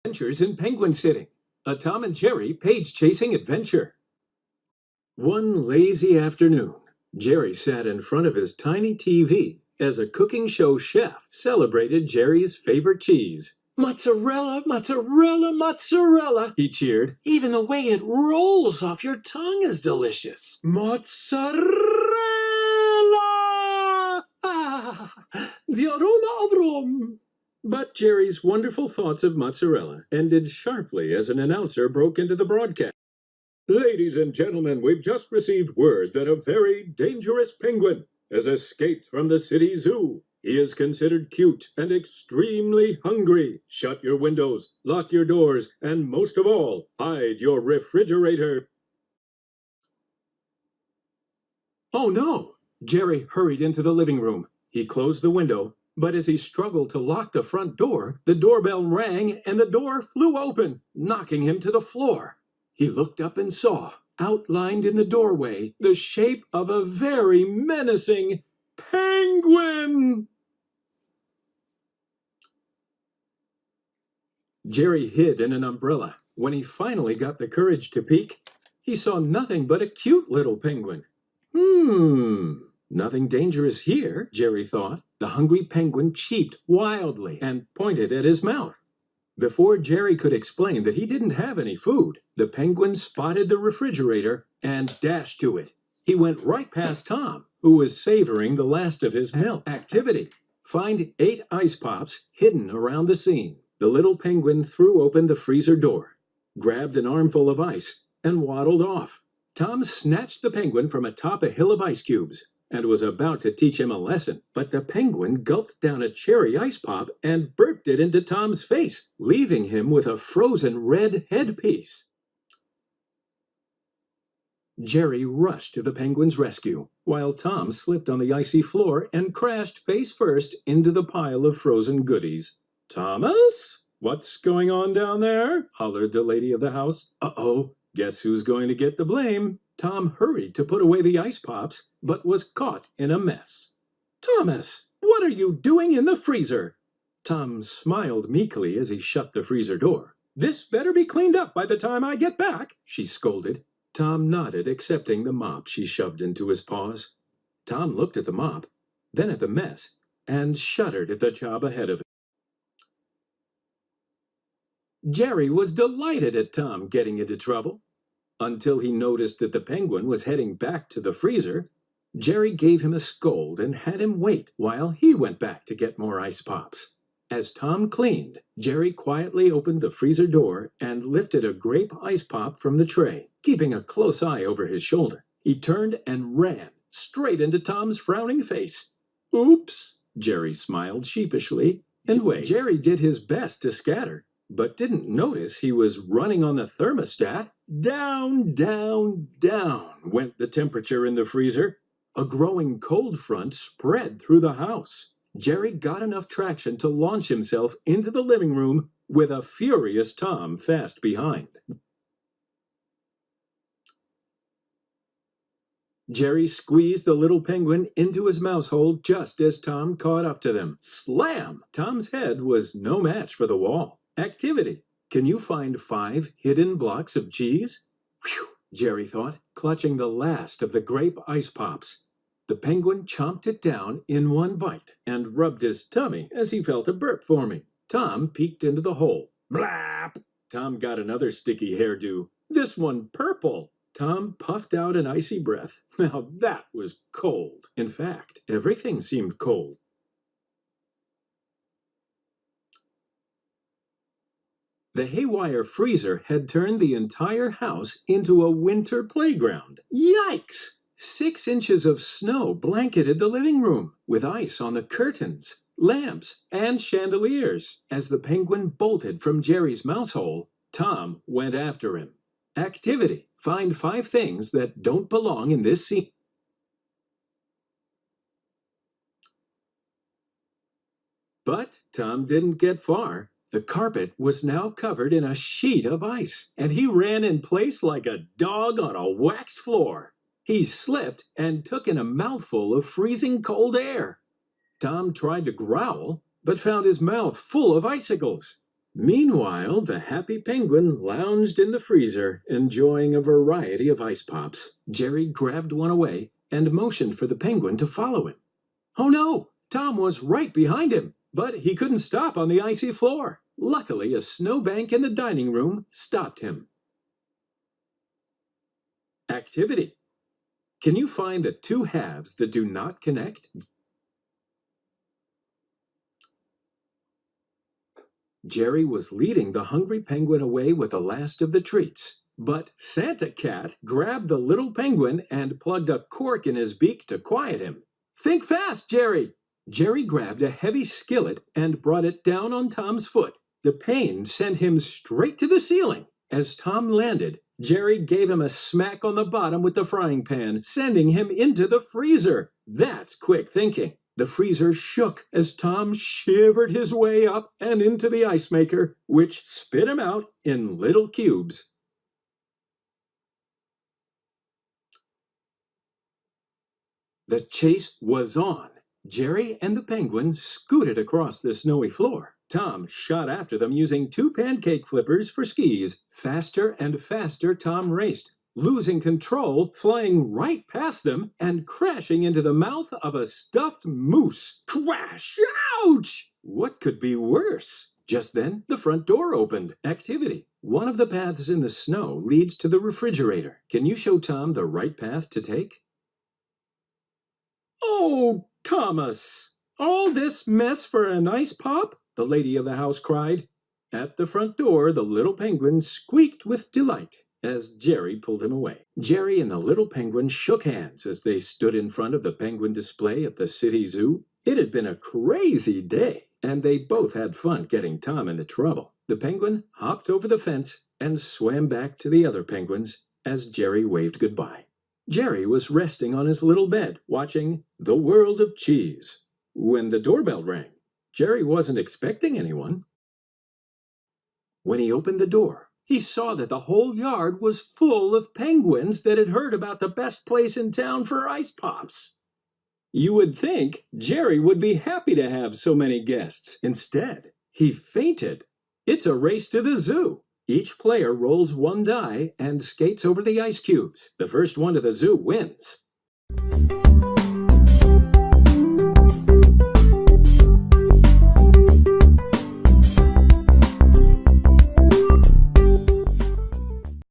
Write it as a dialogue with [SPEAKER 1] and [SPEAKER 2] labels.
[SPEAKER 1] Adventures in Penguin City, a Tom and Jerry page-chasing adventure. One lazy afternoon, Jerry sat in front of his tiny TV as a cooking show chef celebrated Jerry's favorite cheese. Mozzarella, mozzarella, mozzarella, he cheered. Even the way it rolls off your tongue is delicious. Mozzarella! Ah, the aroma of Rome. But Jerry's wonderful thoughts of mozzarella ended sharply as an announcer broke into the broadcast. Ladies and gentlemen, we've just received word that a very dangerous penguin has escaped from the city zoo. He is considered cute and extremely hungry. Shut your windows, lock your doors, and most of all, hide your refrigerator. Oh no! Jerry hurried into the living room. He closed the window. But as he struggled to lock the front door, the doorbell rang and the door flew open, knocking him to the floor. He looked up and saw, outlined in the doorway, the shape of a very menacing penguin. Jerry hid in an umbrella. When he finally got the courage to peek, he saw nothing but a cute little penguin. Nothing dangerous here, Jerry thought. The hungry penguin cheeped wildly and pointed at his mouth. Before Jerry could explain that he didn't have any food, the penguin spotted the refrigerator and dashed to it. He went right past Tom, who was savoring the last of his milk. Activity: find 8 ice pops hidden around the scene. The little penguin threw open the freezer door, grabbed an armful of ice, and waddled off. Tom snatched the penguin from atop a hill of ice cubes and was about to teach him a lesson, but the penguin gulped down a cherry ice pop and burped it into Tom's face, leaving him with a frozen red headpiece. Jerry rushed to the penguin's rescue, while Tom slipped on the icy floor and crashed face first into the pile of frozen goodies. "Thomas? What's going on down there?" hollered the lady of the house. Uh-oh, guess who's going to get the blame? Tom hurried to put away the ice pops, but was caught in a mess. "Thomas, what are you doing in the freezer?" Tom smiled meekly as he shut the freezer door. "This better be cleaned up by the time I get back," she scolded. Tom nodded, accepting the mop she shoved into his paws. Tom looked at the mop, then at the mess, and shuddered at the job ahead of him. Jerry was delighted at Tom getting into trouble. Until he noticed that the penguin was heading back to the freezer, Jerry gave him a scold and had him wait while he went back to get more ice pops. As Tom cleaned, Jerry quietly opened the freezer door and lifted a grape ice pop from the tray, keeping a close eye over his shoulder. He turned and ran straight into Tom's frowning face. "Oops," Jerry smiled sheepishly and waved. Jerry did his best to scatter, but didn't notice he was running on the thermostat. Down, down, down went the temperature in the freezer. A growing cold front spread through the house. Jerry got enough traction to launch himself into the living room with a furious Tom fast behind. Jerry squeezed the little penguin into his mouse hole just as Tom caught up to them. Slam! Tom's head was no match for the wall. Activity: can you find 5 hidden blocks of cheese? Whew, Jerry thought, clutching the last of the grape ice pops. The penguin chomped it down in one bite and rubbed his tummy as he felt a burp forming. Tom peeked into the hole. Blap! Tom got another sticky hairdo, this one purple. Tom puffed out an icy breath. Now that was cold. In fact, everything seemed cold. The haywire freezer had turned the entire house into a winter playground. Yikes! 6 inches of snow blanketed the living room, with ice on the curtains, lamps, and chandeliers. As the penguin bolted from Jerry's mouse hole, Tom went after him. Activity: find 5 things that don't belong in this scene. But Tom didn't get far. The carpet was now covered in a sheet of ice, and he ran in place like a dog on a waxed floor. He slipped and took in a mouthful of freezing cold air. Tom tried to growl, but found his mouth full of icicles. Meanwhile, the happy penguin lounged in the freezer, enjoying a variety of ice pops. Jerry grabbed one away and motioned for the penguin to follow him. Oh no! Tom was right behind him, but he couldn't stop on the icy floor. Luckily, a snowbank in the dining room stopped him. Activity. Can you find the two halves that do not connect? Jerry was leading the hungry penguin away with the last of the treats. But Santa Cat grabbed the little penguin and plugged a cork in his beak to quiet him. Think fast, Jerry! Jerry grabbed a heavy skillet and brought it down on Tom's foot. The pain sent him straight to the ceiling. As Tom landed, Jerry gave him a smack on the bottom with the frying pan, sending him into the freezer. That's quick thinking. The freezer shook as Tom shivered his way up and into the ice maker, which spit him out in little cubes. The chase was on. Jerry and the penguin scooted across the snowy floor. Tom shot after them using two pancake flippers for skis. Faster and faster Tom raced, losing control, flying right past them, and crashing into the mouth of a stuffed moose. Crash! Ouch! What could be worse? Just then, the front door opened. Activity. One of the paths in the snow leads to the refrigerator. Can you show Tom the right path to take? Oh, Thomas! All this mess for an ice pop? The lady of the house cried. At the front door, the little penguin squeaked with delight as Jerry pulled him away. Jerry and the little penguin shook hands as they stood in front of the penguin display at the city zoo. It had been a crazy day, and they both had fun getting Tom into trouble. The penguin hopped over the fence and swam back to the other penguins as Jerry waved goodbye. Jerry was resting on his little bed, watching The World of Cheese, when the doorbell rang. Jerry wasn't expecting anyone. When he opened the door, he saw that the whole yard was full of penguins that had heard about the best place in town for ice pops. You would think Jerry would be happy to have so many guests. Instead, he fainted. It's a race to the zoo. Each player rolls one die and skates over the ice cubes. The first one to the zoo wins.